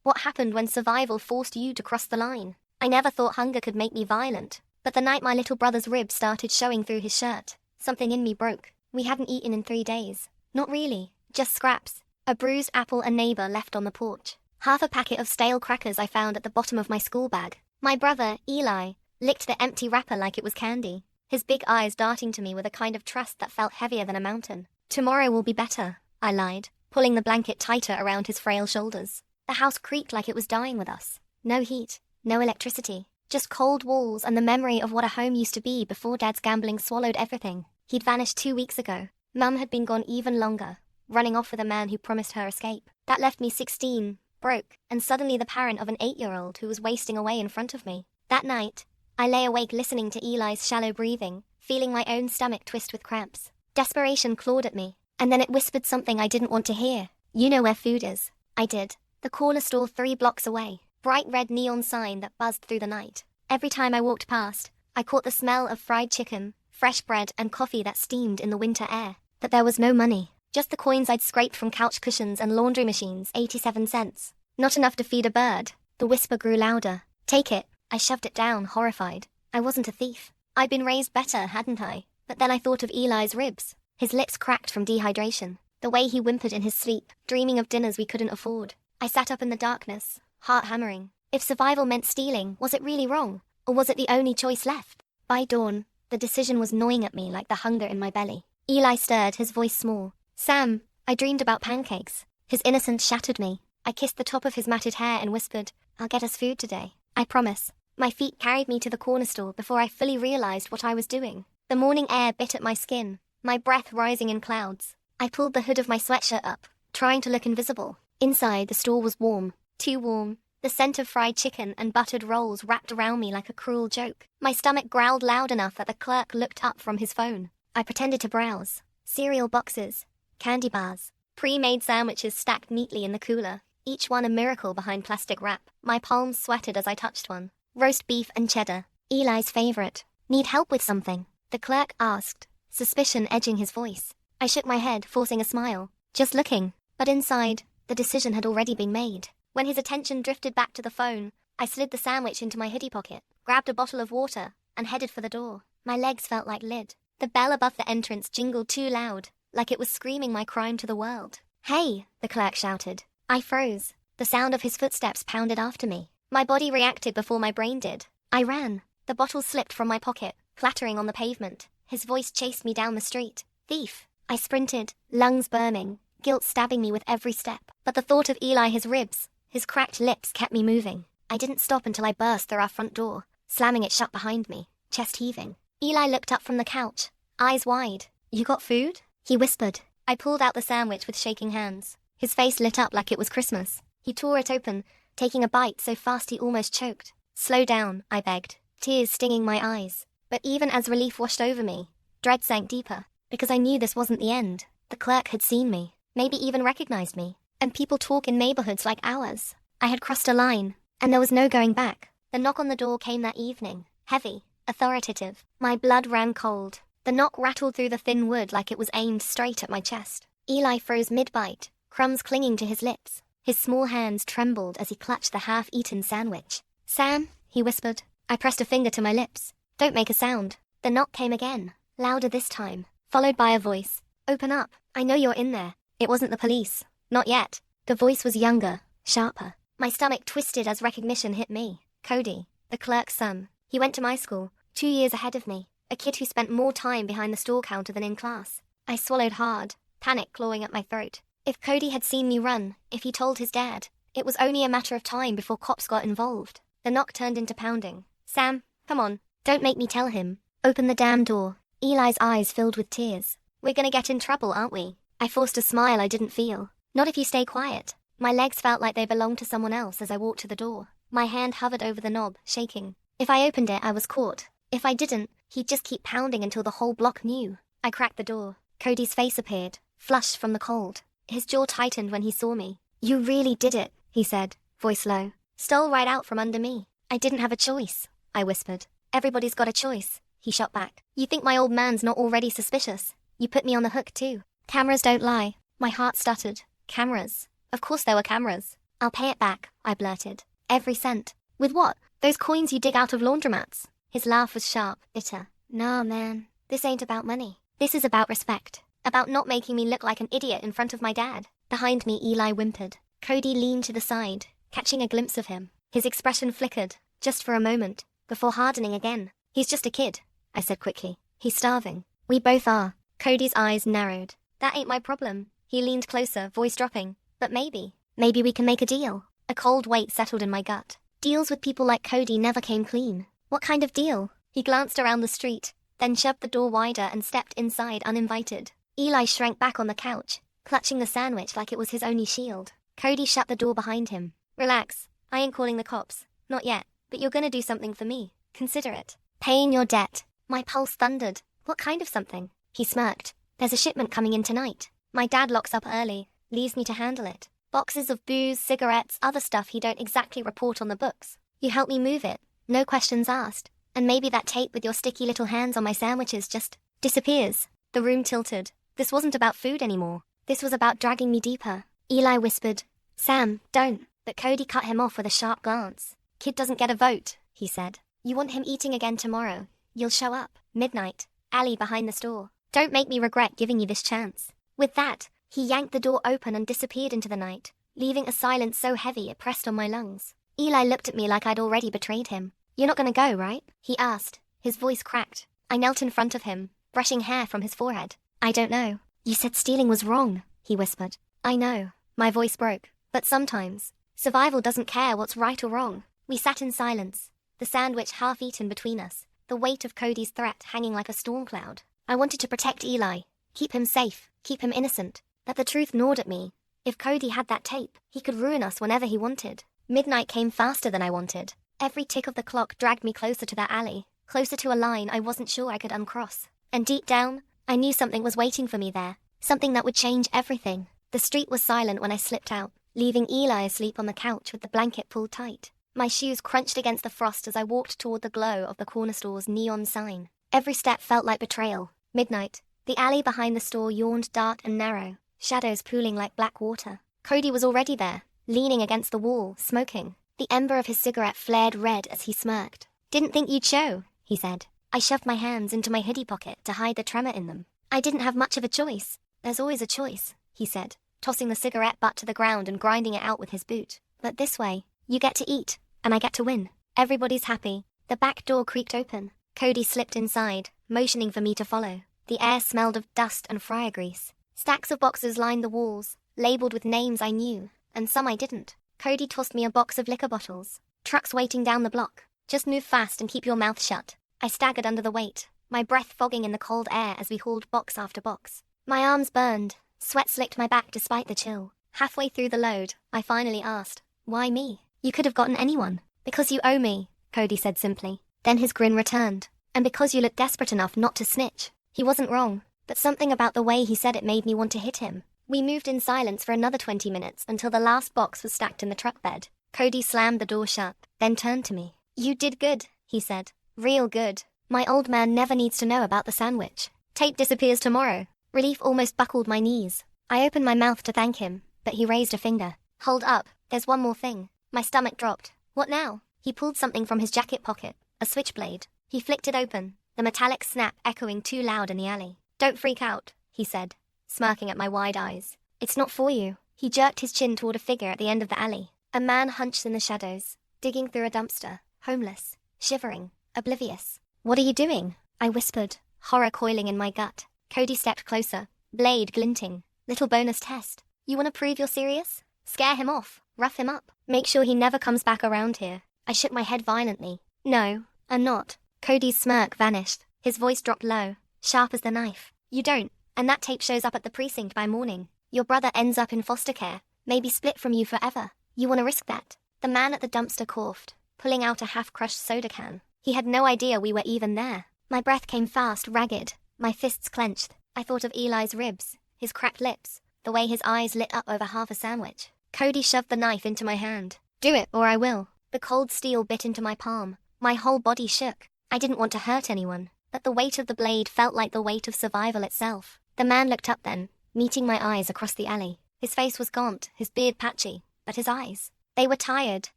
What happened when survival forced you to cross the line? I never thought hunger could make me violent, but the night my little brother's ribs started showing through his shirt, something in me broke. We hadn't eaten in 3 days. Not really, just scraps. A bruised apple a neighbor left on the porch. Half a packet of stale crackers I found at the bottom of my school bag. My brother, Eli, licked the empty wrapper like it was candy, his big eyes darting to me with a kind of trust that felt heavier than a mountain. Tomorrow will be better, I lied, pulling the blanket tighter around his frail shoulders. The house creaked like it was dying with us. No heat, no electricity, just cold walls and the memory of what a home used to be before Dad's gambling swallowed everything. He'd vanished 2 weeks ago. Mum had been gone even longer, running off with a man who promised her escape. That left me 16, broke, and suddenly the parent of an 8-year-old who was wasting away in front of me. That night, I lay awake listening to Eli's shallow breathing, feeling my own stomach twist with cramps. Desperation clawed at me, and then it whispered something I didn't want to hear. You know where food is. I did. The corner store 3 blocks away. Bright red neon sign that buzzed through the night. Every time I walked past, I caught the smell of fried chicken, fresh bread and coffee that steamed in the winter air. But there was no money. Just the coins I'd scraped from couch cushions and laundry machines, 87 cents. Not enough to feed a bird. The whisper grew louder. Take it. I shoved it down, horrified. I wasn't a thief. I'd been raised better, hadn't I? But then I thought of Eli's ribs. His lips cracked from dehydration. The way he whimpered in his sleep, dreaming of dinners we couldn't afford. I sat up in the darkness, heart hammering. If survival meant stealing, was it really wrong? Or was it the only choice left? By dawn, the decision was gnawing at me like the hunger in my belly. Eli stirred, his voice small. Sam, I dreamed about pancakes. His innocence shattered me. I kissed the top of his matted hair and whispered, I'll get us food today. I promise. My feet carried me to the corner store before I fully realized what I was doing. The morning air bit at my skin, my breath rising in clouds. I pulled the hood of my sweatshirt up, trying to look invisible. Inside, the store was warm. Too warm. The scent of fried chicken and buttered rolls wrapped around me like a cruel joke. My stomach growled loud enough that the clerk looked up from his phone. I pretended to browse. Cereal boxes, candy bars, pre-made sandwiches stacked neatly in the cooler, each one a miracle behind plastic wrap. My palms sweated as I touched one. Roast beef and cheddar, Eli's favorite. Need help with something? The clerk asked, suspicion edging his voice. I shook my head, forcing a smile. Just looking. But inside, the decision had already been made. When his attention drifted back to the phone, I slid the sandwich into my hoodie pocket, grabbed a bottle of water, and headed for the door. My legs felt like lead. The bell above the entrance jingled too loud, like it was screaming my crime to the world. Hey, the clerk shouted. I froze. The sound of his footsteps pounded after me. My body reacted before my brain did. I ran. The bottle slipped from my pocket, clattering on the pavement. His voice chased me down the street. Thief. I sprinted, lungs burning, guilt stabbing me with every step. But the thought of Eli, his ribs, his cracked lips kept me moving. I didn't stop until I burst through our front door, slamming it shut behind me, chest heaving. Eli looked up from the couch, eyes wide. You got food? He whispered. I pulled out the sandwich with shaking hands. His face lit up like it was Christmas. He tore it open, taking a bite so fast he almost choked. Slow down, I begged, tears stinging my eyes. But even as relief washed over me, dread sank deeper, because I knew this wasn't the end. The clerk had seen me, maybe even recognized me. And people talk in neighborhoods like ours. I had crossed a line, and there was no going back. The knock on the door came that evening, heavy, authoritative. My blood ran cold. The knock rattled through the thin wood like it was aimed straight at my chest. Eli froze mid-bite, crumbs clinging to his lips. His small hands trembled as he clutched the half-eaten sandwich. Sam, he whispered. I pressed a finger to my lips. Don't make a sound. The knock came again, louder this time, followed by a voice. Open up. I know you're in there. It wasn't the police. Not yet. The voice was younger, sharper. My stomach twisted as recognition hit me. Cody, the clerk's son. He went to my school, 2 years ahead of me. A kid who spent more time behind the store counter than in class. I swallowed hard, panic clawing at my throat. If Cody had seen me run, if he told his dad, it was only a matter of time before cops got involved. The knock turned into pounding. Sam, come on. Don't make me tell him. Open the damn door. Eli's eyes filled with tears. We're gonna get in trouble, aren't we? I forced a smile I didn't feel. Not if you stay quiet. My legs felt like they belonged to someone else as I walked to the door. My hand hovered over the knob, shaking. If I opened it, I was caught. If I didn't, he'd just keep pounding until the whole block knew. I cracked the door. Cody's face appeared, flushed from the cold. His jaw tightened when he saw me. You really did it, he said, voice low. Stole right out from under me. I didn't have a choice, I whispered. Everybody's got a choice, he shot back. You think my old man's not already suspicious? You put me on the hook too. Cameras don't lie. My heart stuttered. Cameras. Of course there were cameras. I'll pay it back, I blurted. Every cent. With what? Those coins you dig out of laundromats? His laugh was sharp, bitter. Nah, man. This ain't about money. This is about respect. About not making me look like an idiot in front of my dad. Behind me, Eli whimpered. Cody leaned to the side, catching a glimpse of him. His expression flickered, just for a moment, before hardening again. He's just a kid, I said quickly. He's starving. We both are. Cody's eyes narrowed. That ain't my problem. He leaned closer, voice dropping. But maybe we can make a deal. A cold weight settled in my gut. Deals with people like Cody never came clean. What kind of deal? He glanced around the street, then shoved the door wider and stepped inside uninvited. Eli shrank back on the couch, clutching the sandwich like it was his only shield. Cody shut the door behind him. Relax. I ain't calling the cops. Not yet. But you're gonna do something for me. Consider it. Paying your debt. My pulse thundered. What kind of something? He smirked. There's a shipment coming in tonight. My dad locks up early, leaves me to handle it. Boxes of booze, cigarettes, other stuff he don't exactly report on the books. You help me move it. No questions asked. And maybe that tape with your sticky little hands on my sandwiches just disappears. The room tilted. This wasn't about food anymore. This was about dragging me deeper. Eli whispered, Sam, don't. But Cody cut him off with a sharp glance. Kid doesn't get a vote, he said. You want him eating again tomorrow. You'll show up. Midnight. Alley behind the store. Don't make me regret giving you this chance. With that, he yanked the door open and disappeared into the night, leaving a silence so heavy it pressed on my lungs. Eli looked at me like I'd already betrayed him. You're not gonna go, right? He asked. His voice cracked. I knelt in front of him, brushing hair from his forehead. I don't know. You said stealing was wrong, he whispered. I know. My voice broke. But sometimes, survival doesn't care what's right or wrong. We sat in silence, the sandwich half-eaten between us, the weight of Cody's threat hanging like a storm cloud. I wanted to protect Eli, keep him safe, keep him innocent. But the truth gnawed at me. If Cody had that tape, he could ruin us whenever he wanted. Midnight came faster than I wanted. Every tick of the clock dragged me closer to that alley, closer to a line I wasn't sure I could uncross. And deep down, I knew something was waiting for me there, something that would change everything. The street was silent when I slipped out, leaving Eli asleep on the couch with the blanket pulled tight. My shoes crunched against the frost as I walked toward the glow of the corner store's neon sign. Every step felt like betrayal. Midnight. The alley behind the store yawned dark and narrow, shadows pooling like black water. Cody was already there, leaning against the wall, smoking. The ember of his cigarette flared red as he smirked. Didn't think you'd show, he said. I shoved my hands into my hoodie pocket to hide the tremor in them. I didn't have much of a choice. There's always a choice, he said, tossing the cigarette butt to the ground and grinding it out with his boot. But this way, you get to eat, and I get to win. Everybody's happy. The back door creaked open. Cody slipped inside, motioning for me to follow. The air smelled of dust and fryer grease. Stacks of boxes lined the walls, labeled with names I knew, and some I didn't. Cody tossed me a box of liquor bottles. Trucks waiting down the block. Just move fast and keep your mouth shut. I staggered under the weight, my breath fogging in the cold air as we hauled box after box. My arms burned. Sweat slicked my back despite the chill. Halfway through the load, I finally asked, why me? You could have gotten anyone. Because you owe me, Cody said simply. Then his grin returned. And because you looked desperate enough not to snitch. He wasn't wrong, but something about the way he said it made me want to hit him. We moved in silence for another 20 minutes until the last box was stacked in the truck bed. Cody slammed the door shut, then turned to me. You did good, he said. Real good. My old man never needs to know about the sandwich. Tape disappears tomorrow. Relief almost buckled my knees. I opened my mouth to thank him, but he raised a finger. Hold up, there's one more thing. My stomach dropped. What now? He pulled something from his jacket pocket, a switchblade. He flicked it open, the metallic snap echoing too loud in the alley. Don't freak out, he said, smirking at my wide eyes. It's not for you. He jerked his chin toward a figure at the end of the alley. A man hunched in the shadows, digging through a dumpster, homeless, shivering, oblivious. What are you doing? I whispered, horror coiling in my gut. Cody stepped closer, blade glinting. Little bonus test. You want to prove you're serious? Scare him off, rough him up, make sure he never comes back around here. I shook my head violently. No, I'm not. Cody's smirk vanished. His voice dropped low, sharp as the knife. You don't, and that tape shows up at the precinct by morning. Your brother ends up in foster care, maybe split from you forever. You want to risk that? The man at the dumpster coughed, pulling out a half-crushed soda can. He had no idea we were even there. My breath came fast, ragged, my fists clenched. I thought of Eli's ribs, his cracked lips, the way his eyes lit up over half a sandwich. Cody shoved the knife into my hand. Do it, or I will. The cold steel bit into my palm. My whole body shook. I didn't want to hurt anyone, but the weight of the blade felt like the weight of survival itself. The man looked up then, meeting my eyes across the alley. His face was gaunt, his beard patchy, but his eyes. They were tired,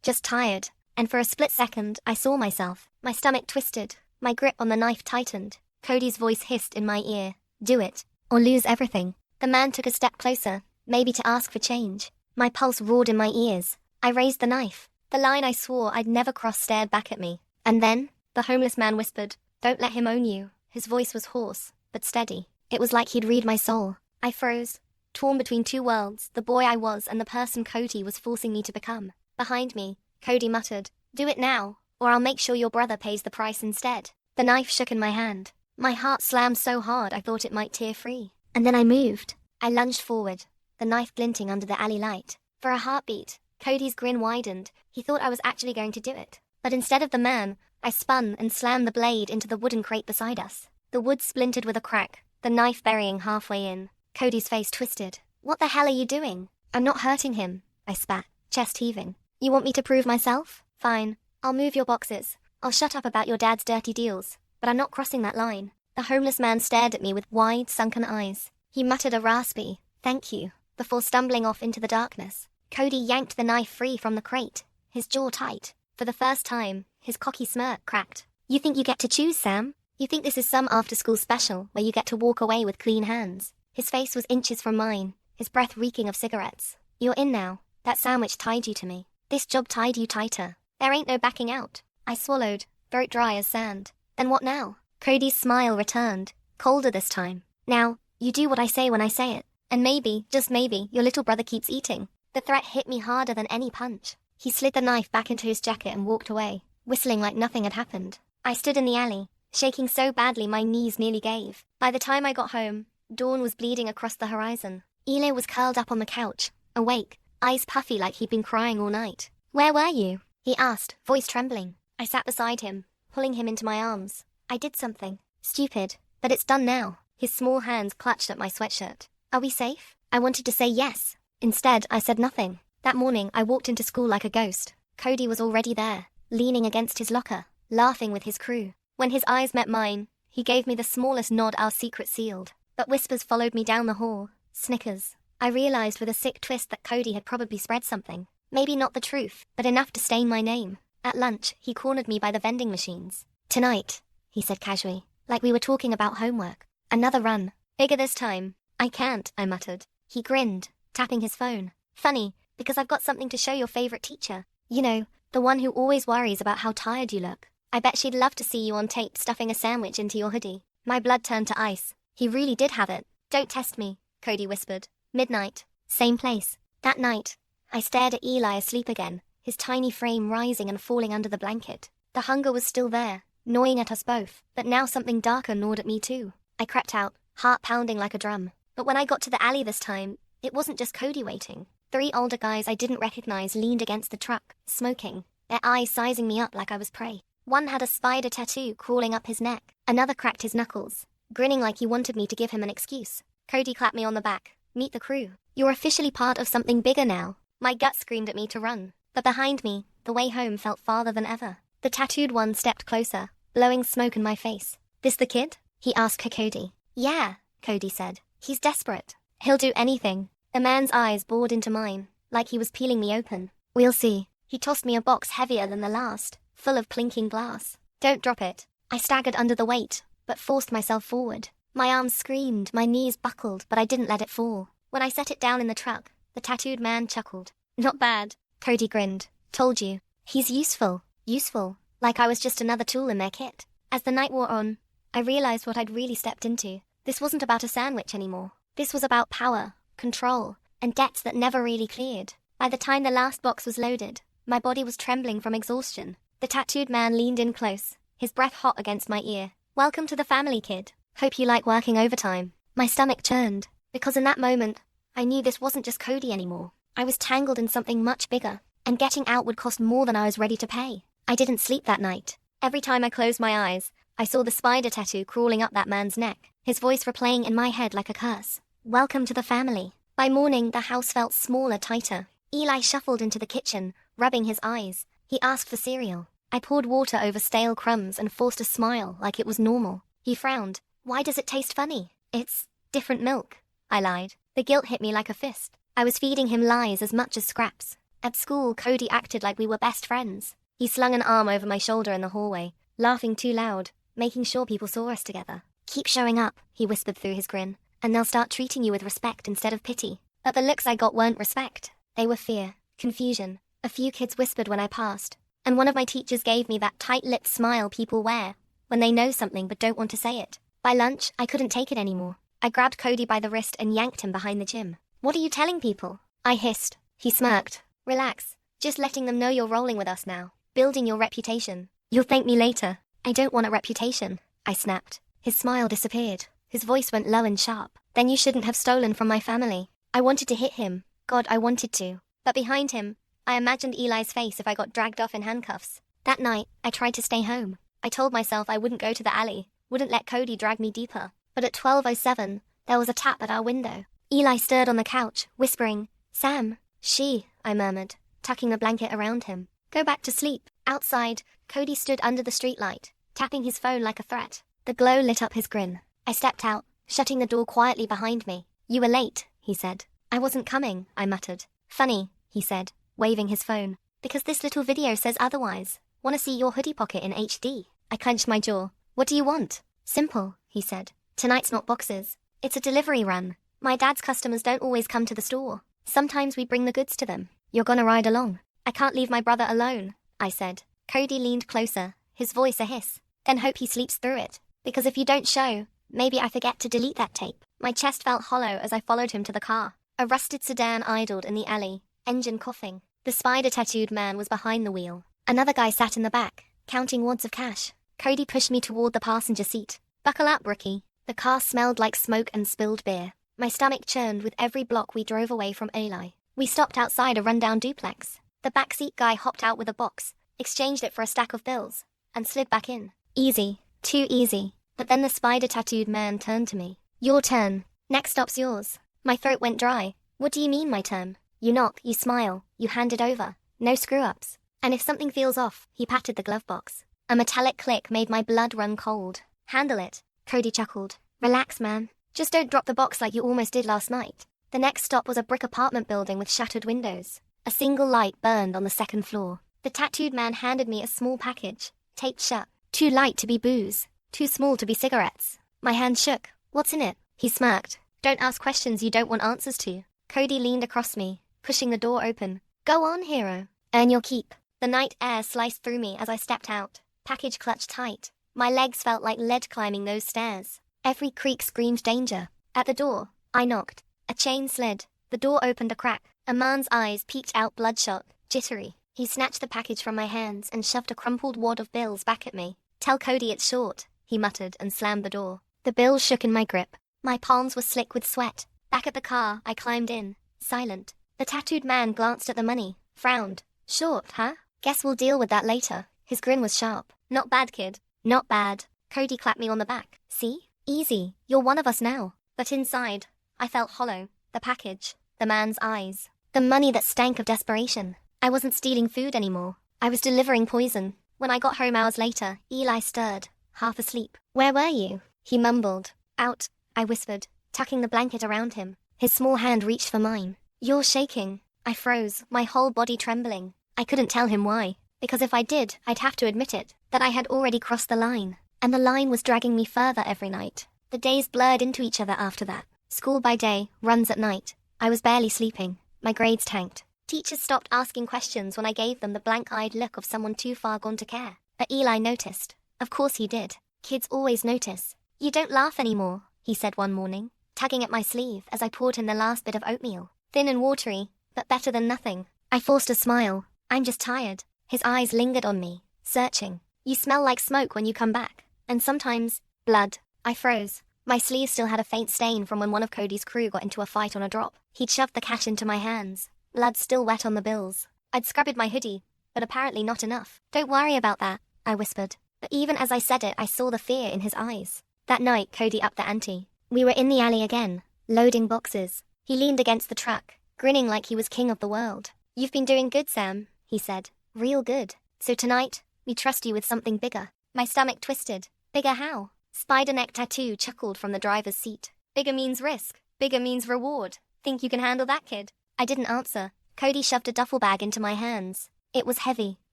just tired, and for a split second, I saw myself. My stomach twisted, my grip on the knife tightened. Cody's voice hissed in my ear, "Do it, or lose everything." The man took a step closer, maybe to ask for change. My pulse roared in my ears. I raised the knife. The line I swore I'd never cross stared back at me. And then, the homeless man whispered, "Don't let him own you." His voice was hoarse, but steady. It was like he'd read my soul. I froze, torn between two worlds, the boy I was and the person Cody was forcing me to become. Behind me, Cody muttered, "Do it now, or I'll make sure your brother pays the price instead." The knife shook in my hand. My heart slammed so hard I thought it might tear free. And then I moved. I lunged forward, the knife glinting under the alley light. For a heartbeat, Cody's grin widened. He thought I was actually going to do it. But instead of the man, I spun and slammed the blade into the wooden crate beside us. The wood splintered with a crack, the knife burying halfway in. Cody's face twisted. "What the hell are you doing?" "I'm not hurting him," I spat, chest heaving. "You want me to prove myself? Fine. I'll move your boxes. I'll shut up about your dad's dirty deals. But I'm not crossing that line." The homeless man stared at me with wide, sunken eyes. He muttered a raspy, "Thank you," before stumbling off into the darkness. Cody yanked the knife free from the crate, his jaw tight. For the first time, his cocky smirk cracked. "You think you get to choose, Sam? You think this is some after-school special where you get to walk away with clean hands?" His face was inches from mine, his breath reeking of cigarettes. "You're in now. That sandwich tied you to me. This job tied you tighter. There ain't no backing out." I swallowed, throat dry as sand. "Then what now?" Cody's smile returned, colder this time. "Now, you do what I say when I say it. And maybe, just maybe, your little brother keeps eating." The threat hit me harder than any punch. He slid the knife back into his jacket and walked away, whistling like nothing had happened. I stood in the alley, shaking so badly my knees nearly gave. By the time I got home, dawn was bleeding across the horizon. Eli was curled up on the couch, awake, eyes puffy like he'd been crying all night. "Where were you?" he asked, voice trembling. I sat beside him, pulling him into my arms. "I did something. Stupid. But it's done now." His small hands clutched at my sweatshirt. "Are we safe?" I wanted to say yes. Instead, I said nothing. That morning, I walked into school like a ghost. Cody was already there, leaning against his locker, laughing with his crew. When his eyes met mine, he gave me the smallest nod our secret sealed. But whispers followed me down the hall. Snickers. I realized with a sick twist that Cody had probably spread something. Maybe not the truth, but enough to stain my name. At lunch, he cornered me by the vending machines. "Tonight," he said casually, like we were talking about homework. "Another run. Bigger this time." "I can't," I muttered. He grinned, tapping his phone. "Funny, because I've got something to show your favorite teacher. You know, the one who always worries about how tired you look. I bet she'd love to see you on tape stuffing a sandwich into your hoodie." My blood turned to ice. He really did have it. "Don't test me," Cody whispered. Midnight. Same place. That night, I stared at Eli asleep again, his tiny frame rising and falling under the blanket. The hunger was still there, gnawing at us both, but now something darker gnawed at me too. I crept out, heart pounding like a drum. But when I got to the alley this time, it wasn't just Cody waiting. 3 older guys I didn't recognize leaned against the truck, smoking, their eyes sizing me up like I was prey. One had a spider tattoo crawling up his neck. Another cracked his knuckles, grinning like he wanted me to give him an excuse. Cody clapped me on the back. "Meet the crew. You're officially part of something bigger now." My gut screamed at me to run, but behind me, the way home felt farther than ever. The tattooed one stepped closer, blowing smoke in my face. "This the kid?" he asked Cody. "Yeah," Cody said. "He's desperate. He'll do anything." The man's eyes bored into mine, like he was peeling me open. "We'll see." He tossed me a box heavier than the last, full of clinking glass. "Don't drop it." I staggered under the weight, but forced myself forward. My arms screamed, my knees buckled, but I didn't let it fall. When I set it down in the truck, the tattooed man chuckled. "Not bad." Cody grinned. "Told you. He's useful." Useful. Like I was just another tool in their kit. As the night wore on, I realized what I'd really stepped into. This wasn't about a sandwich anymore. This was about power, control, and debts that never really cleared. By the time the last box was loaded, my body was trembling from exhaustion. The tattooed man leaned in close, his breath hot against my ear. "Welcome to the family, kid. Hope you like working overtime." My stomach churned, because in that moment, I knew this wasn't just Cody anymore. I was tangled in something much bigger, and getting out would cost more than I was ready to pay. I didn't sleep that night. Every time I closed my eyes, I saw the spider tattoo crawling up that man's neck, his voice replaying in my head like a curse. "Welcome to the family." By morning, the house felt smaller, tighter. Eli shuffled into the kitchen, rubbing his eyes. He asked for cereal. I poured water over stale crumbs and forced a smile like it was normal. He frowned. "Why does it taste funny?" "It's different milk," I lied. The guilt hit me like a fist. I was feeding him lies as much as scraps. At school, Cody acted like we were best friends. He slung an arm over my shoulder in the hallway, laughing too loud, making sure people saw us together. "Keep showing up," he whispered through his grin, "and they'll start treating you with respect instead of pity." But the looks I got weren't respect. They were fear, confusion. A few kids whispered when I passed, and one of my teachers gave me that tight-lipped smile people wear when they know something but don't want to say it. By lunch, I couldn't take it anymore. I grabbed Cody by the wrist and yanked him behind the gym. "What are you telling people?" I hissed. He smirked. "Relax. Just letting them know you're rolling with us now. Building your reputation. You'll thank me later." "I don't want a reputation," I snapped. His smile disappeared. His voice went low and sharp. "Then you shouldn't have stolen from my family." I wanted to hit him. God, I wanted to. But behind him, I imagined Eli's face if I got dragged off in handcuffs. That night, I tried to stay home. I told myself I wouldn't go to the alley, wouldn't let Cody drag me deeper. But at 12:07, there was a tap at our window. Eli stirred on the couch, whispering, "Sam." "She," I murmured, tucking the blanket around him. "Go back to sleep." Outside, Cody stood under the streetlight, tapping his phone like a threat. The glow lit up his grin. I stepped out, shutting the door quietly behind me. "You were late," he said. "I wasn't coming," I muttered. "Funny," he said, waving his phone. "Because this little video says otherwise. Want to see your hoodie pocket in HD?" I clenched my jaw. "What do you want?" "Simple," he said. "Tonight's not boxes. It's a delivery run. My dad's customers don't always come to the store. Sometimes we bring the goods to them. You're gonna ride along." "I can't leave my brother alone," I said. Cody leaned closer, his voice a hiss. "Then hope he sleeps through it. Because if you don't show, maybe I forget to delete that tape." My chest felt hollow as I followed him to the car. A rusted sedan idled in the alley, engine coughing. The spider-tattooed man was behind the wheel. Another guy sat in the back, counting wads of cash. Cody pushed me toward the passenger seat. "Buckle up, rookie." The car smelled like smoke and spilled beer. My stomach churned with every block we drove away from Eli. We stopped outside a rundown duplex. The backseat guy hopped out with a box, exchanged it for a stack of bills, and slid back in. Easy. Too easy. But then the spider-tattooed man turned to me. "Your turn. Next stop's yours." My throat went dry. "What do you mean, my turn?" "You knock, you smile, you hand it over. No screw-ups. And if something feels off," he patted the glove box. A metallic click made my blood run cold. "Handle it." Cody chuckled. "Relax, man. Just don't drop the box like you almost did last night." The next stop was a brick apartment building with shattered windows. A single light burned on the second floor. The tattooed man handed me a small package, taped shut. Too light to be booze. Too small to be cigarettes. My hand shook. "What's in it?" He smirked. "Don't ask questions you don't want answers to." Cody leaned across me, pushing the door open. "Go on, hero. Earn your keep." The night air sliced through me as I stepped out. Package clutched tight. My legs felt like lead climbing those stairs. Every creak screamed danger. At the door, I knocked. A chain slid. The door opened a crack. A man's eyes peeked out bloodshot, jittery. He snatched the package from my hands and shoved a crumpled wad of bills back at me. "Tell Cody it's short," he muttered and slammed the door. The bills shook in my grip. My palms were slick with sweat. Back at the car, I climbed in, silent. The tattooed man glanced at the money, frowned. "Short, huh? Guess we'll deal with that later." His grin was sharp. "Not bad, kid. Not bad." Cody clapped me on the back. "See? Easy. You're one of us now." But inside, I felt hollow. The package. The man's eyes. The money that stank of desperation. I wasn't stealing food anymore. I was delivering poison. When I got home hours later, Eli stirred, half asleep. "Where were you?" He mumbled. "Out," I whispered, tucking the blanket around him. His small hand reached for mine. "You're shaking." I froze, my whole body trembling. I couldn't tell him why, because if I did, I'd have to admit it, that I had already crossed the line. And the line was dragging me further every night. The days blurred into each other after that. School by day, runs at night. I was barely sleeping. My grades tanked. Teachers stopped asking questions when I gave them the blank-eyed look of someone too far gone to care. But Eli noticed. Of course he did. Kids always notice. "You don't laugh anymore," he said one morning, tugging at my sleeve as I poured him the last bit of oatmeal. Thin and watery, but better than nothing. I forced a smile. "I'm just tired." His eyes lingered on me, searching. "You smell like smoke when you come back. And sometimes, blood." I froze. My sleeve still had a faint stain from when one of Cody's crew got into a fight on a drop. He'd shoved the cash into my hands. Blood still wet on the bills. I'd scrubbed my hoodie, but apparently not enough. "Don't worry about that," I whispered. But even as I said it, I saw the fear in his eyes. That night, Cody upped the ante. We were in the alley again, loading boxes. He leaned against the truck, grinning like he was king of the world. "You've been doing good, Sam," he said. "Real good. So tonight, we trust you with something bigger." My stomach twisted. "Bigger how?" Spider neck tattoo chuckled from the driver's seat. "Bigger means risk. Bigger means reward. Think you can handle that, kid?" I didn't answer. Cody shoved a duffel bag into my hands. It was heavy,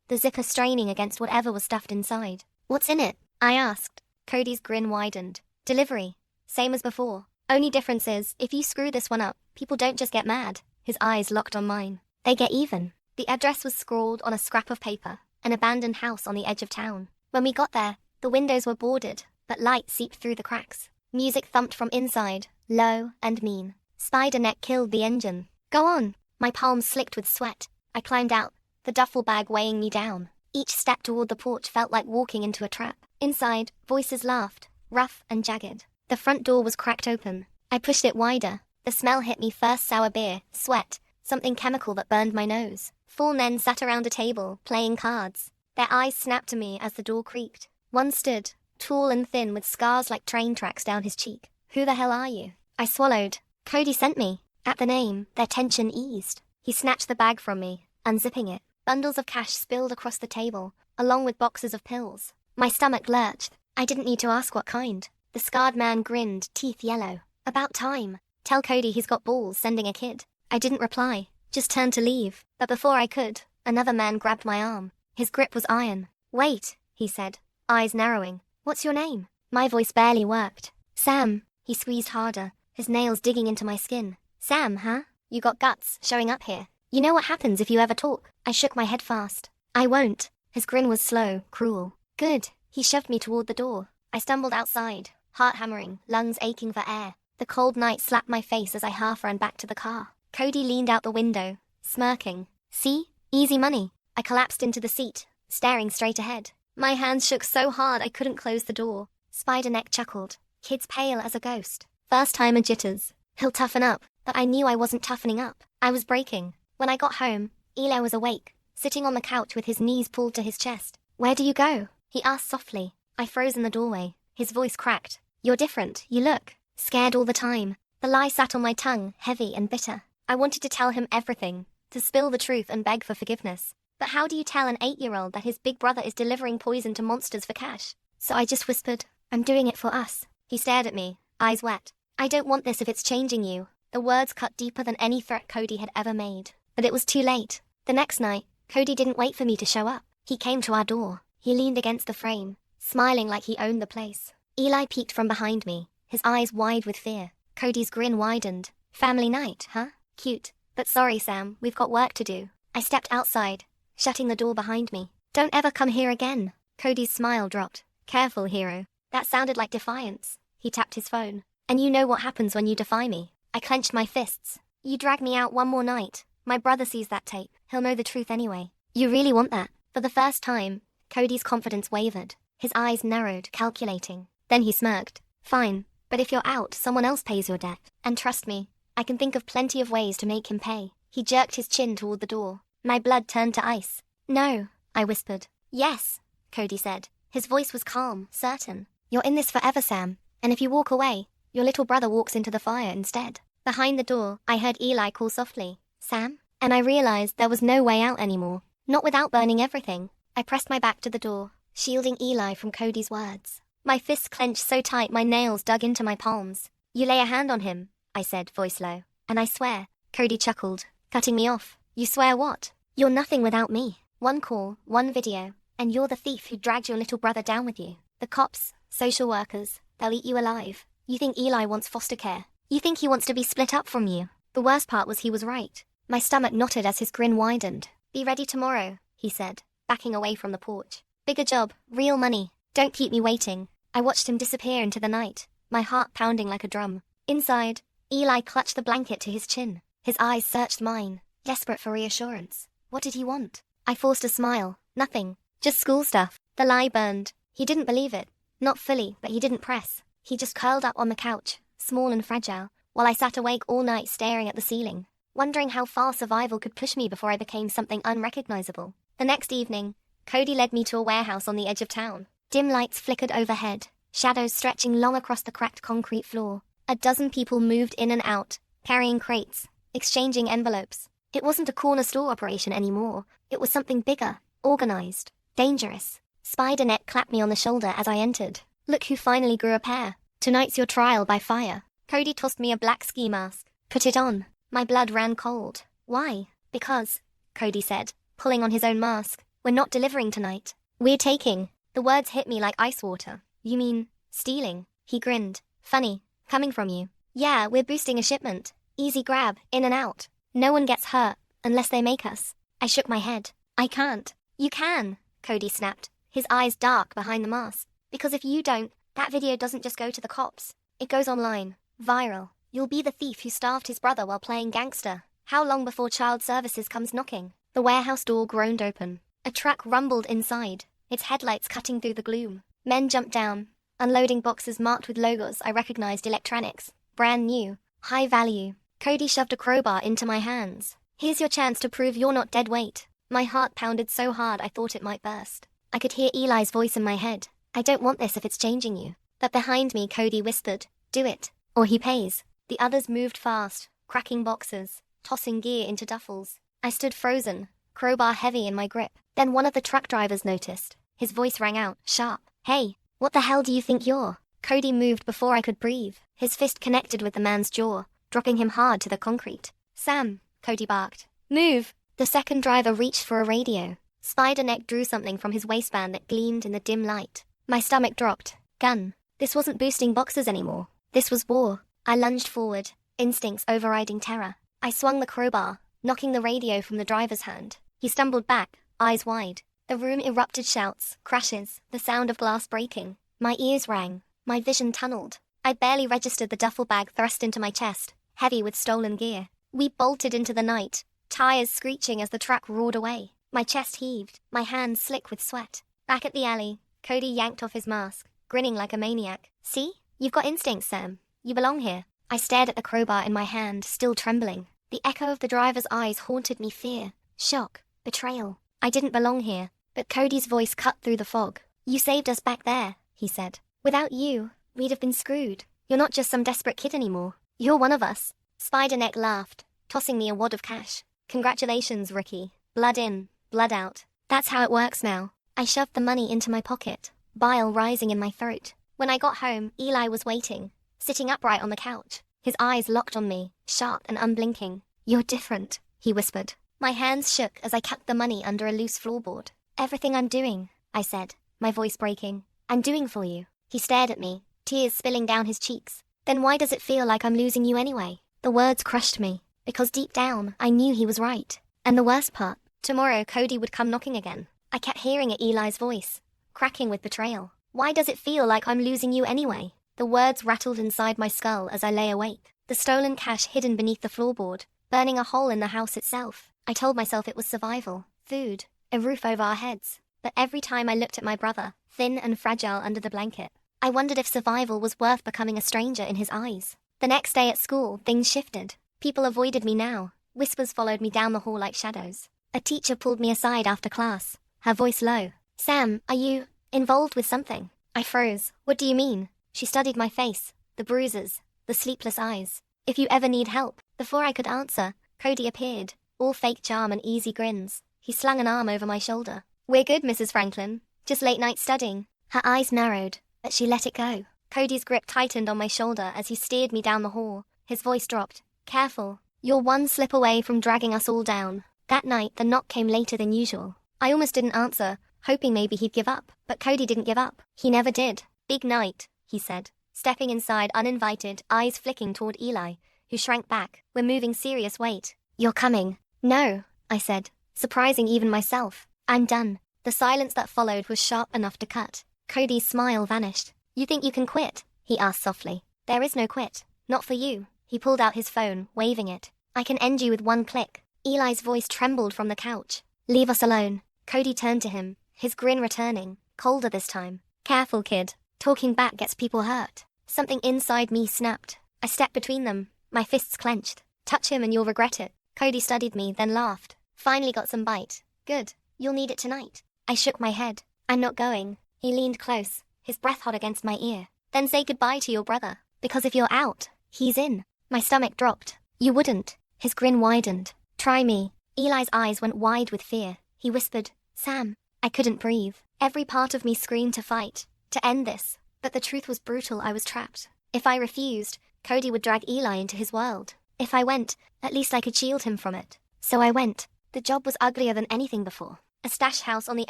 the zipper straining against whatever was stuffed inside. What's in it? I asked. Cody's grin widened. Delivery. Same as before. Only difference is, if you screw this one up, people don't just get mad. His eyes locked on mine. They get even. The address was scrawled on a scrap of paper. An abandoned house on the edge of town. When we got there, the windows were boarded, but light seeped through the cracks. Music thumped from inside, low and mean. Spider Neck killed the engine. Go on. My palms slicked with sweat. I climbed out, the duffel bag weighing me down. Each step toward the porch felt like walking into a trap. Inside, voices laughed, rough and jagged. The front door was cracked open. I pushed it wider. The smell hit me first: sour beer, sweat, something chemical that burned my nose. 4 men sat around a table, playing cards. Their eyes snapped to me as the door creaked. One stood, tall and thin with scars like train tracks down his cheek. Who the hell are you? I swallowed. Cody sent me. At the name, their tension eased. He snatched the bag from me, unzipping it. Bundles of cash spilled across the table, along with boxes of pills. My stomach lurched. I didn't need to ask what kind. The scarred man grinned, teeth yellow. About time. Tell Cody he's got balls sending a kid. I didn't reply, just turned to leave. But before I could, another man grabbed my arm. His grip was iron. Wait, he said, eyes narrowing. What's your name? My voice barely worked. Sam. He squeezed harder, his nails digging into my skin. Sam, huh? You got guts, showing up here. You know what happens if you ever talk? I shook my head fast. I won't. His grin was slow, cruel. Good. He shoved me toward the door. I stumbled outside, heart hammering, lungs aching for air. The cold night slapped my face as I half ran back to the car. Cody leaned out the window, smirking. See? Easy money. I collapsed into the seat, staring straight ahead. My hands shook so hard I couldn't close the door. Spider Neck chuckled. Kid's pale as a ghost. First timer jitters. He'll toughen up. But I knew I wasn't toughening up. I was breaking. When I got home, Eli was awake, sitting on the couch with his knees pulled to his chest. Where do you go? He asked softly. I froze in the doorway. His voice cracked. You're different, you look. Scared all the time. The lie sat on my tongue, heavy and bitter. I wanted to tell him everything, to spill the truth and beg for forgiveness. But how do you tell an 8-year-old that his big brother is delivering poison to monsters for cash? So I just whispered, I'm doing it for us. He stared at me, eyes wet. I don't want this if it's changing you. The words cut deeper than any threat Cody had ever made. But it was too late. The next night, Cody didn't wait for me to show up. He came to our door. He leaned against the frame, smiling like he owned the place. Eli peeked from behind me, his eyes wide with fear. Cody's grin widened. Family night, huh? Cute. But sorry, Sam, we've got work to do. I stepped outside, shutting the door behind me. Don't ever come here again. Cody's smile dropped. Careful, hero. That sounded like defiance. He tapped his phone. And you know what happens when you defy me. I clenched my fists. You drag me out one more night. My brother sees that tape. He'll know the truth anyway. You really want that? For the first time, Cody's confidence wavered. His eyes narrowed, calculating. Then he smirked. Fine, but if you're out, someone else pays your debt. And trust me, I can think of plenty of ways to make him pay. He jerked his chin toward the door. My blood turned to ice. No, I whispered. Yes, Cody said. His voice was calm, certain. You're in this forever, Sam. And if you walk away, your little brother walks into the fire instead. Behind the door, I heard Eli call softly, Sam? And I realized there was no way out anymore. Not without burning everything. I pressed my back to the door, shielding Eli from Cody's words. My fists clenched so tight my nails dug into my palms. You lay a hand on him, I said, voice low. And I swear. Cody chuckled, cutting me off. You swear what? You're nothing without me. One call, one video, and you're the thief who dragged your little brother down with you. The cops, social workers, they'll eat you alive. You think Eli wants foster care. You think he wants to be split up from you. The worst part was he was right. My stomach knotted as his grin widened. Be ready tomorrow, he said, backing away from the porch. Bigger job, real money. Don't keep me waiting. I watched him disappear into the night, my heart pounding like a drum. Inside, Eli clutched the blanket to his chin. His eyes searched mine, desperate for reassurance. What did he want? I forced a smile. Nothing. Just school stuff. The lie burned. He didn't believe it. Not fully, but he didn't press. He just curled up on the couch, small and fragile, while I sat awake all night staring at the ceiling, wondering how far survival could push me before I became something unrecognizable. The next evening, Cody led me to a warehouse on the edge of town. Dim lights flickered overhead, shadows stretching long across the cracked concrete floor. A dozen people moved in and out, carrying crates, exchanging envelopes. It wasn't a corner store operation anymore. It was something bigger, organized, dangerous. Spider Neck clapped me on the shoulder as I entered. Look who finally grew a pair. Tonight's your trial by fire. Cody tossed me a black ski mask. Put it on. My blood ran cold. Why? Because, Cody said, pulling on his own mask, we're not delivering tonight. We're taking. The words hit me like ice water. You mean, stealing? He grinned. Funny, coming from you. Yeah, we're boosting a shipment. Easy grab, in and out. No one gets hurt, unless they make us. I shook my head. I can't. You can, Cody snapped, his eyes dark behind the mask. Because if you don't, that video doesn't just go to the cops. It goes online. Viral. You'll be the thief who starved his brother while playing gangster. How long before child services comes knocking? The warehouse door groaned open. A truck rumbled inside, its headlights cutting through the gloom. Men jumped down, unloading boxes marked with logos I recognized: electronics. Brand new. High value. Cody shoved a crowbar into my hands. Here's your chance to prove you're not dead weight. My heart pounded so hard I thought it might burst. I could hear Eli's voice in my head. I don't want this if it's changing you. But behind me, Cody whispered, do it, or he pays. The others moved fast, cracking boxes, tossing gear into duffels. I stood frozen, crowbar heavy in my grip. Then one of the truck drivers noticed. His voice rang out, sharp. Hey, what the hell do you think you're? Cody moved before I could breathe. His fist connected with the man's jaw, dropping him hard to the concrete. Sam, Cody barked. Move! The second driver reached for a radio. Spider-Neck drew something from his waistband that gleamed in the dim light. My stomach dropped. Gun. This wasn't boosting boxes anymore. This was war. I lunged forward, instincts overriding terror. I swung the crowbar, knocking the radio from the driver's hand. He stumbled back, eyes wide. The room erupted shouts, crashes, the sound of glass breaking. My ears rang. My vision tunneled. I barely registered the duffel bag thrust into my chest, heavy with stolen gear. We bolted into the night, tires screeching as the truck roared away. My chest heaved, my hands slick with sweat. Back at the alley, Cody yanked off his mask, grinning like a maniac. See? You've got instincts, Sam. You belong here. I stared at the crowbar in my hand, still trembling. The echo of the driver's eyes haunted me: fear, shock, betrayal. I didn't belong here, but Cody's voice cut through the fog. You saved us back there, he said. Without you, we'd have been screwed. You're not just some desperate kid anymore. You're one of us. Spider-Neck laughed, tossing me a wad of cash. Congratulations, rookie. Blood in, blood out. That's how it works now. I shoved the money into my pocket, bile rising in my throat. When I got home, Eli was waiting, sitting upright on the couch, his eyes locked on me, sharp and unblinking. You're different, he whispered. My hands shook as I tucked the money under a loose floorboard. Everything I'm doing, I said, my voice breaking, I'm doing for you. He stared at me, tears spilling down his cheeks. Then why does it feel like I'm losing you anyway? The words crushed me, because deep down, I knew he was right. And the worst part, tomorrow Cody would come knocking again. I kept hearing it, Eli's voice, cracking with betrayal. Why does it feel like I'm losing you anyway? The words rattled inside my skull as I lay awake. The stolen cash hidden beneath the floorboard, burning a hole in the house itself. I told myself it was survival, food, a roof over our heads. But every time I looked at my brother, thin and fragile under the blanket, I wondered if survival was worth becoming a stranger in his eyes. The next day at school, things shifted. People avoided me now. Whispers followed me down the hall like shadows. A teacher pulled me aside after class, her voice low. Sam, are you involved with something? I froze. What do you mean? She studied my face, the bruises, the sleepless eyes. If you ever need help. Before I could answer, Cody appeared, all fake charm and easy grins. He slung an arm over my shoulder. We're good, Mrs. Franklin. Just late night studying. Her eyes narrowed, but she let it go. Cody's grip tightened on my shoulder as he steered me down the hall. His voice dropped. Careful. You're one slip away from dragging us all down. That night, the knock came later than usual. I almost didn't answer, hoping maybe he'd give up. But Cody didn't give up. He never did. Big night, he said, stepping inside uninvited, eyes flicking toward Eli, who shrank back. We're moving serious weight. You're coming. No, I said, surprising even myself. I'm done. The silence that followed was sharp enough to cut. Cody's smile vanished. You think you can quit? He asked softly. There is no quit. Not for you. He pulled out his phone, waving it. I can end you with one click. Eli's voice trembled from the couch. Leave us alone. Cody turned to him, his grin returning, colder this time. Careful, kid. Talking back gets people hurt. Something inside me snapped. I stepped between them, my fists clenched. Touch him and you'll regret it. Cody studied me, then laughed. Finally got some bite. Good. You'll need it tonight. I shook my head. I'm not going. He leaned close, his breath hot against my ear. Then say goodbye to your brother. Because if you're out, he's in. My stomach dropped. You wouldn't. His grin widened. Try me. Eli's eyes went wide with fear. He whispered, Sam. I couldn't breathe. Every part of me screamed to fight, to end this. But the truth was brutal. I was trapped. If I refused, Cody would drag Eli into his world. If I went, at least I could shield him from it. So I went. The job was uglier than anything before. A stash house on the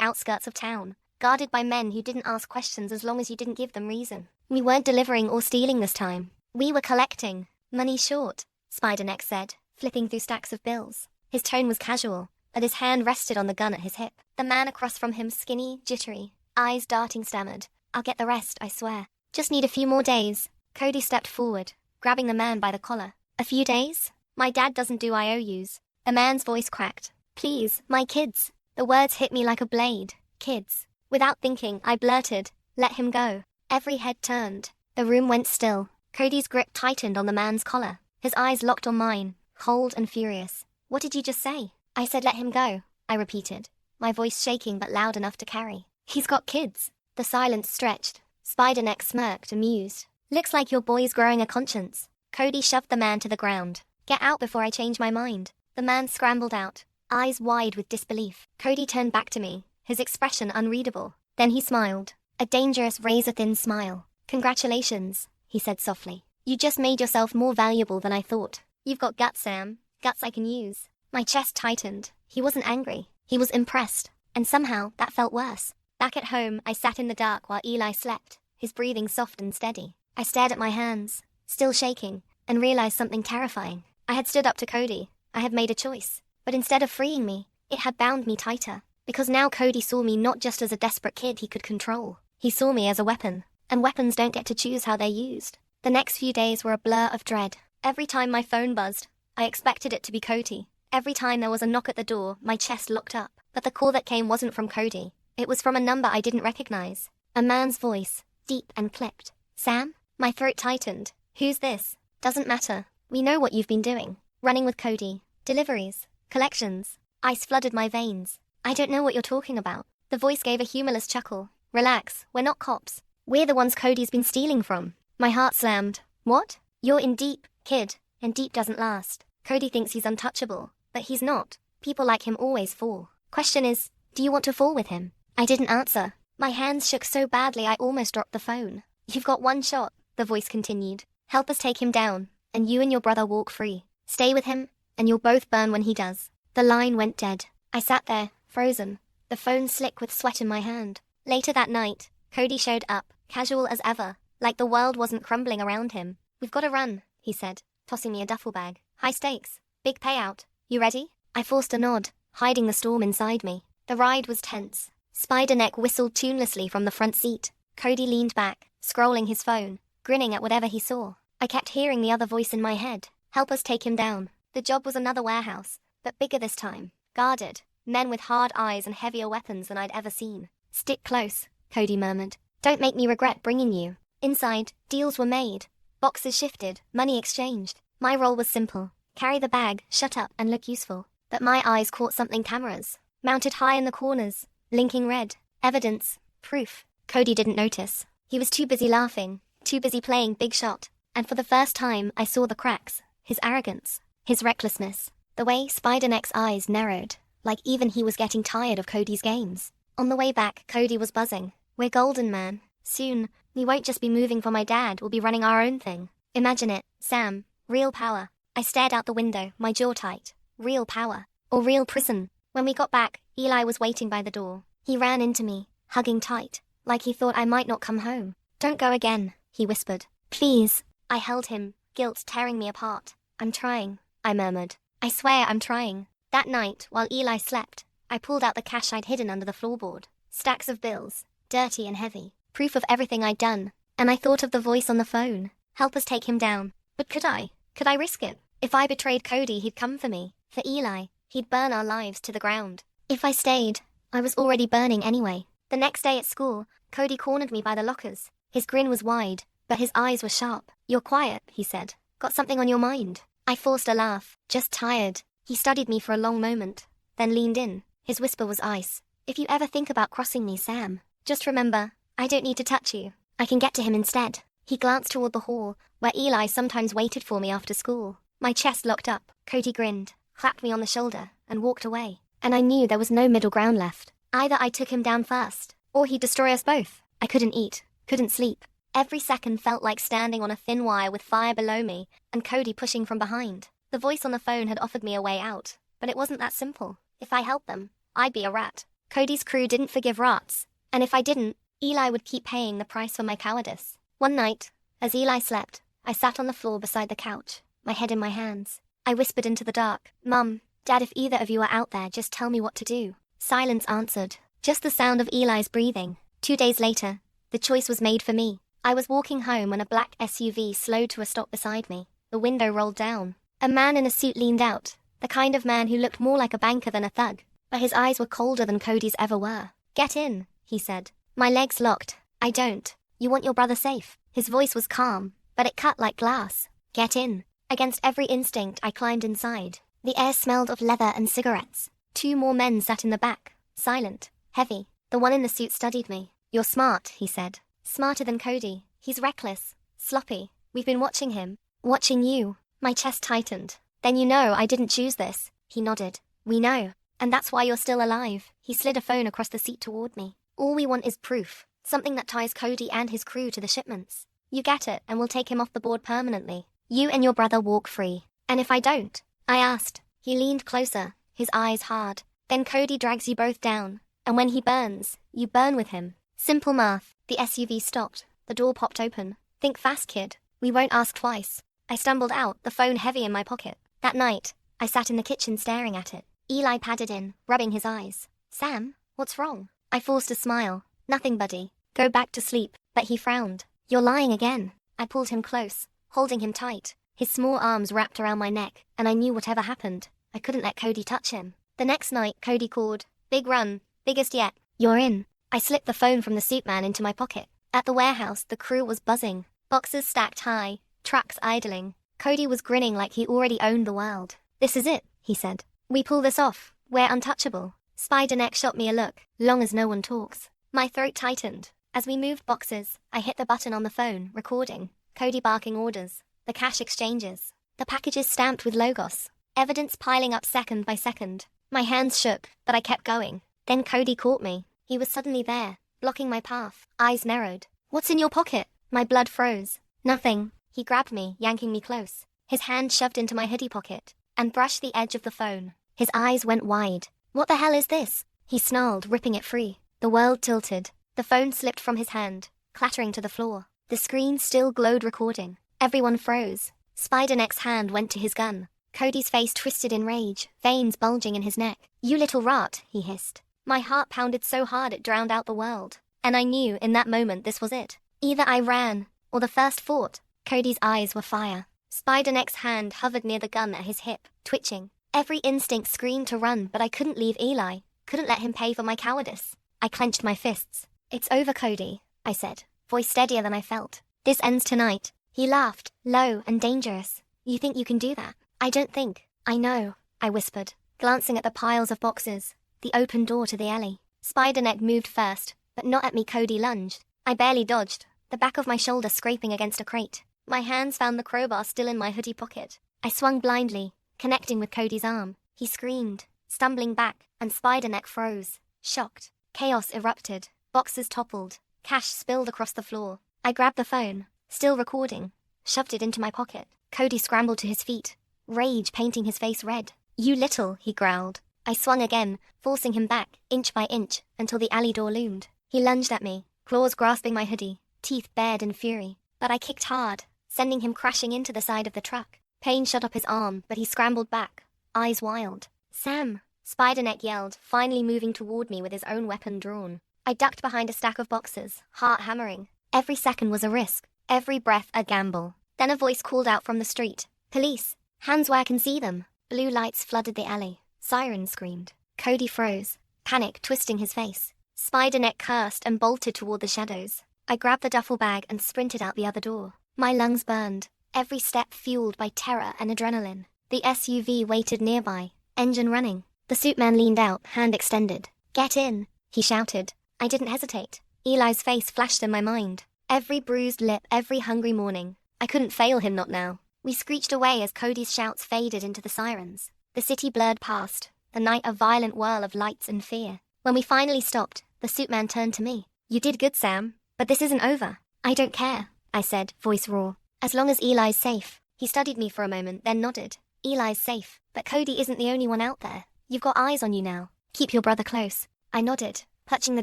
outskirts of town, guarded by men who didn't ask questions as long as you didn't give them reason. We weren't delivering or stealing this time. We were collecting. Money short, Spiderneck said, flipping through stacks of bills. His tone was casual, but his hand rested on the gun at his hip. The man across from him, skinny, jittery, eyes darting, stammered, "I'll get the rest, I swear. Just need a few more days." Cody stepped forward, grabbing the man by the collar. "A few days? My dad doesn't do IOUs." The man's voice cracked. "Please, my kids." The words hit me like a blade. Kids. Without thinking, I blurted, "Let him go." Every head turned. The room went still. Cody's grip tightened on the man's collar. His eyes locked on mine, cold and furious. "What did you just say?" "I said let him go," I repeated, my voice shaking but loud enough to carry. "He's got kids." The silence stretched. Spiderneck smirked, amused. "Looks like your boy's growing a conscience." Cody shoved the man to the ground. "Get out before I change my mind." The man scrambled out, eyes wide with disbelief. Cody turned back to me, his expression unreadable. Then he smiled, a dangerous razor-thin smile. "Congratulations," he said softly. "You just made yourself more valuable than I thought. You've got guts, Sam. Guts I can use." My chest tightened. He wasn't angry. He was impressed. And somehow, that felt worse. Back at home, I sat in the dark while Eli slept, his breathing soft and steady. I stared at my hands, still shaking, and realized something terrifying. I had stood up to Cody. I had made a choice. But instead of freeing me, it had bound me tighter. Because now Cody saw me not just as a desperate kid he could control. He saw me as a weapon. And weapons don't get to choose how they're used. The next few days were a blur of dread. Every time my phone buzzed, I expected it to be Cody. Every time there was a knock at the door, my chest looked up. But the call that came wasn't from Cody. It was from a number I didn't recognize. A man's voice, deep and clipped. "Sam?" My throat tightened. "Who's this?" "Doesn't matter. We know what you've been doing. Running with Cody. Deliveries. Collections." Ice flooded my veins. "I don't know what you're talking about." The voice gave a humorless chuckle. "Relax, we're not cops. We're the ones Cody's been stealing from." My heart slammed. "What?" "You're in deep, kid, and deep doesn't last. Cody thinks he's untouchable, but he's not. People like him always fall. Question is, do you want to fall with him?" I didn't answer. My hands shook so badly I almost dropped the phone. "You've got one shot," the voice continued. "Help us take him down, and you and your brother walk free. Stay with him, and you'll both burn when he does." The line went dead. I sat there, frozen, the phone slick with sweat in my hand. Later that night, Cody showed up, casual as ever, like the world wasn't crumbling around him. "We've got to run," he said, tossing me a duffel bag. "High stakes. Big payout. You ready?" I forced a nod, hiding the storm inside me. The ride was tense. Spiderneck whistled tunelessly from the front seat. Cody leaned back, scrolling his phone, grinning at whatever he saw. I kept hearing the other voice in my head. "Help us take him down." The job was another warehouse, but bigger this time. Guarded. Men with hard eyes and heavier weapons than I'd ever seen. "Stick close," Cody murmured. "Don't make me regret bringing you." Inside, deals were made. Boxes shifted, money exchanged. My role was simple. Carry the bag, shut up, and look useful. But my eyes caught something: cameras. Mounted high in the corners, blinking red. Evidence. Proof. Cody didn't notice. He was too busy laughing, too busy playing big shot. And for the first time, I saw the cracks. His arrogance. His recklessness. The way Spiderneck's eyes narrowed. Like even he was getting tired of Cody's games. On the way back, Cody was buzzing. "We're golden, man. Soon, we won't just be moving for my dad, we'll be running our own thing. Imagine it, Sam. Real power." I stared out the window, my jaw tight. Real power. Or real prison. When we got back, Eli was waiting by the door. He ran into me, hugging tight, like he thought I might not come home. "Don't go again," he whispered. "Please." I held him, guilt tearing me apart. "I'm trying," I murmured. "I swear I'm trying." That night, while Eli slept, I pulled out the cash I'd hidden under the floorboard. Stacks of bills, dirty and heavy. Proof of everything I'd done. And I thought of the voice on the phone. Help us take him down. But could I? Could I risk it? If I betrayed Cody, he'd come for me. For Eli, he'd burn our lives to the ground. If I stayed, I was already burning anyway. The next day at school, Cody cornered me by the lockers. His grin was wide, but his eyes were sharp. "You're quiet," he said. "Got something on your mind?" I forced a laugh. "Just tired." He studied me for a long moment, then leaned in. His whisper was ice. "If you ever think about crossing me, Sam, just remember, I don't need to touch you. I can get to him instead." He glanced toward the hall, where Eli sometimes waited for me after school. My chest locked up. Cody grinned, clapped me on the shoulder, and walked away. And I knew there was no middle ground left. Either I took him down first, or he'd destroy us both. I couldn't eat, couldn't sleep. Every second felt like standing on a thin wire with fire below me, and Cody pushing from behind. The voice on the phone had offered me a way out, but it wasn't that simple. If I helped them, I'd be a rat. Cody's crew didn't forgive rats, and if I didn't, Eli would keep paying the price for my cowardice. One night, as Eli slept, I sat on the floor beside the couch, my head in my hands. I whispered into the dark, "Mum, Dad, if either of you are out there, just tell me what to do." Silence answered, just the sound of Eli's breathing. 2 days later, the choice was made for me. I was walking home when a black SUV slowed to a stop beside me. The window rolled down. A man in a suit leaned out, the kind of man who looked more like a banker than a thug, but his eyes were colder than Cody's ever were. "Get in," he said. My legs locked. "I don't. You want your brother safe." His voice was calm, but it cut like glass. "Get in." Against every instinct, I climbed inside. The air smelled of leather and cigarettes. 2 more men sat in the back, silent, heavy. The one in the suit studied me. "You're smart," he said. "Smarter than Cody. He's reckless, sloppy. We've been watching him. Watching you." My chest tightened. "Then you know I didn't choose this." He nodded. "We know. And that's why you're still alive." He slid a phone across the seat toward me. "All we want is proof. Something that ties Cody and his crew to the shipments. You get it, and we'll take him off the board permanently. You and your brother walk free." "And if I don't?" I asked. He leaned closer, his eyes hard. "Then Cody drags you both down. And when he burns, you burn with him. Simple math." The SUV stopped. The door popped open. "Think fast, kid. We won't ask twice." I stumbled out, the phone heavy in my pocket. That night, I sat in the kitchen staring at it. Eli padded in, rubbing his eyes. "Sam, what's wrong?" I forced a smile. "Nothing, buddy. Go back to sleep." But he frowned. "You're lying again." I pulled him close, holding him tight. His small arms wrapped around my neck, and I knew whatever happened, I couldn't let Cody touch him. The next night, Cody called. "Big run. Biggest yet. You're in." I slipped the phone from the suit man into my pocket. At the warehouse, the crew was buzzing. Boxes stacked high, trucks idling. Cody was grinning like he already owned the world. "This is it," he said. "We pull this off. We're untouchable." Spider-Neck shot me a look, long as no one talks. My throat tightened. As we moved boxes, I hit the button on the phone, recording. Cody barking orders. The cash exchanges. The packages stamped with logos. Evidence piling up second by second. My hands shook, but I kept going. Then Cody caught me. He was suddenly there, blocking my path, eyes narrowed. "What's in your pocket?" My blood froze. "Nothing." He grabbed me, yanking me close. His hand shoved into my hoodie pocket, and brushed the edge of the phone. His eyes went wide. "What the hell is this?" He snarled, ripping it free. The world tilted. The phone slipped from his hand, clattering to the floor. The screen still glowed recording. Everyone froze. Spider-Neck's hand went to his gun. Cody's face twisted in rage, veins bulging in his neck. "You little rat," he hissed. My heart pounded so hard it drowned out the world. And I knew, in that moment, this was it. Either I ran, or the first fought. Cody's eyes were fire. Spider-Neck's hand hovered near the gun at his hip, twitching. Every instinct screamed to run, but I couldn't leave Eli. Couldn't let him pay for my cowardice. I clenched my fists. "It's over, Cody," I said, voice steadier than I felt. "This ends tonight." He laughed, low and dangerous. "You think you can do that?" "I don't think. I know," I whispered, glancing at the piles of boxes, the open door to the alley. Spider-Neck moved first, but not at me. Cody lunged. I barely dodged, the back of my shoulder scraping against a crate. My hands found the crowbar still in my hoodie pocket. I swung blindly, connecting with Cody's arm. He screamed, stumbling back, and Spider-Neck froze, shocked. Chaos erupted. Boxes toppled. Cash spilled across the floor. I grabbed the phone, still recording, shoved it into my pocket. Cody scrambled to his feet, rage painting his face red. "You little," he growled. I swung again, forcing him back, inch by inch, until the alley door loomed. He lunged at me, claws grasping my hoodie, teeth bared in fury. But I kicked hard, sending him crashing into the side of the truck. Pain shot up his arm, but he scrambled back, eyes wild. "Sam!" Spider-Neck yelled, finally moving toward me with his own weapon drawn. I ducked behind a stack of boxes, heart hammering. Every second was a risk, every breath a gamble. Then a voice called out from the street. "Police! Hands where I can see them!" Blue lights flooded the alley. Sirens screamed. Cody froze, panic twisting his face. Spider-Neck cursed and bolted toward the shadows. I grabbed the duffel bag and sprinted out the other door. My lungs burned, every step fueled by terror and adrenaline. The SUV waited nearby, engine running. The suit man leaned out, hand extended. "Get in," he shouted. I didn't hesitate. Eli's face flashed in my mind. Every bruised lip, every hungry morning. I couldn't fail him, not now. We screeched away as Cody's shouts faded into the sirens. The city blurred past, the night a violent whirl of lights and fear. When we finally stopped, the suit man turned to me. "You did good, Sam, but this isn't over." "I don't care," I said, voice raw. "As long as Eli's safe." He studied me for a moment, then nodded. Eli's safe, but Cody isn't the only one out there. You've got eyes on you now. Keep your brother close. I nodded, clutching the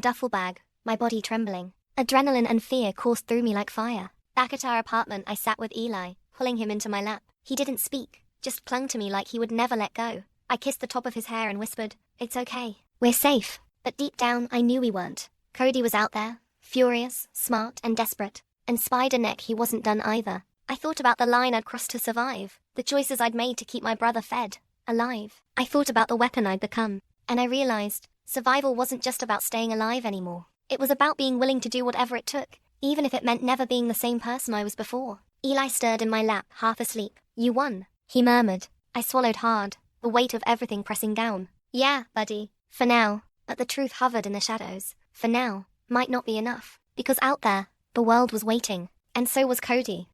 duffel bag, my body trembling. Adrenaline and fear coursed through me like fire. Back at our apartment, I sat with Eli, pulling him into my lap. He didn't speak, just clung to me like he would never let go. I kissed the top of his hair and whispered, "It's okay. We're safe." But deep down, I knew we weren't. Cody was out there, furious, smart, and desperate. And Spider Neck, he wasn't done either. I thought about the line I'd crossed to survive, the choices I'd made to keep my brother fed, alive. I thought about the weapon I'd become, and I realized survival wasn't just about staying alive anymore. It was about being willing to do whatever it took, even if it meant never being the same person I was before. Eli stirred in my lap, half asleep. "You won," he murmured. I swallowed hard, the weight of everything pressing down. "Yeah, buddy. For now." But the truth hovered in the shadows. For now might not be enough. Because out there, the world was waiting. And so was Cody.